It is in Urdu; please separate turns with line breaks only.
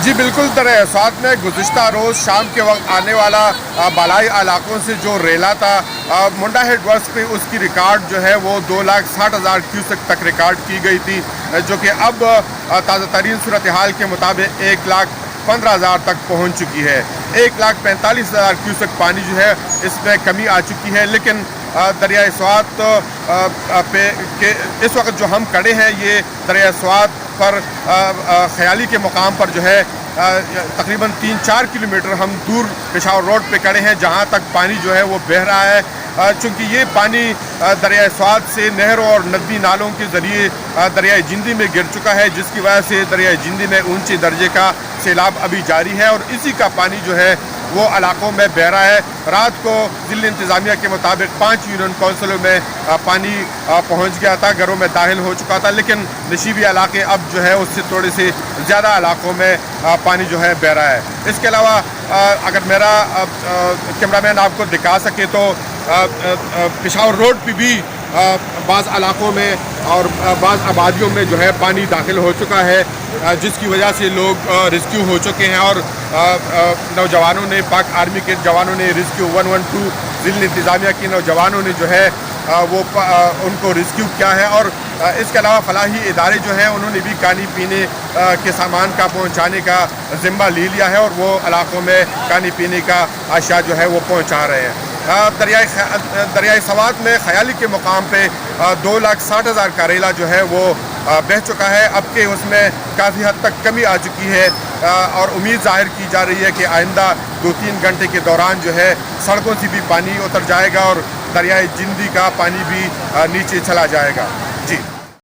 جی بالکل، دریا سوات میں گزشتہ روز شام کے وقت آنے والا بالائی علاقوں سے جو ریلا تھا منڈا ہیڈ ورکس پہ، اس کی ریکارڈ جو ہے وہ 2,60,000 کیوسک تک ریکارڈ کی گئی تھی، جو کہ اب تازہ ترین صورتحال کے مطابق 1,15,000 تک پہنچ چکی ہے۔ 1,45,000 کیوسک پانی جو ہے اس میں کمی آ چکی ہے، لیکن دریائے سوات پہ اس وقت جو ہم کھڑے ہیں یہ دریائے سوات پر خیالی کے مقام پر جو ہے تقریباً 3-4 کلومیٹر ہم دور پشاور روڈ پہ کھڑے ہیں، جہاں تک پانی جو ہے وہ بہہ رہا ہے، چونکہ یہ پانی دریائے سوات سے نہروں اور ندی نالوں کے ذریعے دریائے جندی میں گر چکا ہے، جس کی وجہ سے دریائے جندی میں اونچے درجے کا سیلاب ابھی جاری ہے، اور اسی کا پانی جو ہے وہ علاقوں میں بہہ رہا ہے۔ رات کو ضلع انتظامیہ کے مطابق 5 یونین کونسلوں میں پانی پہنچ گیا تھا، گھروں میں داخل ہو چکا تھا، لیکن نشیبی علاقے اب جو ہے اس سے تھوڑے سے زیادہ علاقوں میں پانی جو ہے بہہ رہا ہے۔ اس کے علاوہ اگر میرا کیمرہ مین آپ کو دکھا سکے تو پشاور روڈ پہ بھی بعض علاقوں میں اور بعض آبادیوں میں جو ہے پانی داخل ہو چکا ہے، جس کی وجہ سے لوگ ریسکیو ہو چکے ہیں، اور نوجوانوں نے، پاک آرمی کے جوانوں نے ریسکیو 112 ضلع انتظامیہ کے نوجوانوں نے جو ہے وہ ان کو ریسکیو کیا ہے، اور اس کے علاوہ فلاحی ادارے جو ہیں انہوں نے بھی کھانے پینے کے سامان کا پہنچانے کا ذمہ لے لیا ہے، اور وہ علاقوں میں کھانے پینے کا اشیاء جو ہے وہ پہنچا رہے ہیں۔ دریائے سوات میں خیالی کے مقام پہ 2,60,000 کا ریلا جو ہے وہ بہہ چکا ہے، اب کہ اس میں کافی حد تک کمی آ چکی ہے، اور امید ظاہر کی جا رہی ہے کہ آئندہ 2-3 گھنٹے کے دوران جو ہے سڑکوں سے بھی پانی اتر جائے گا، اور دریائے جندی کا پانی بھی نیچے چلا جائے گا۔ جی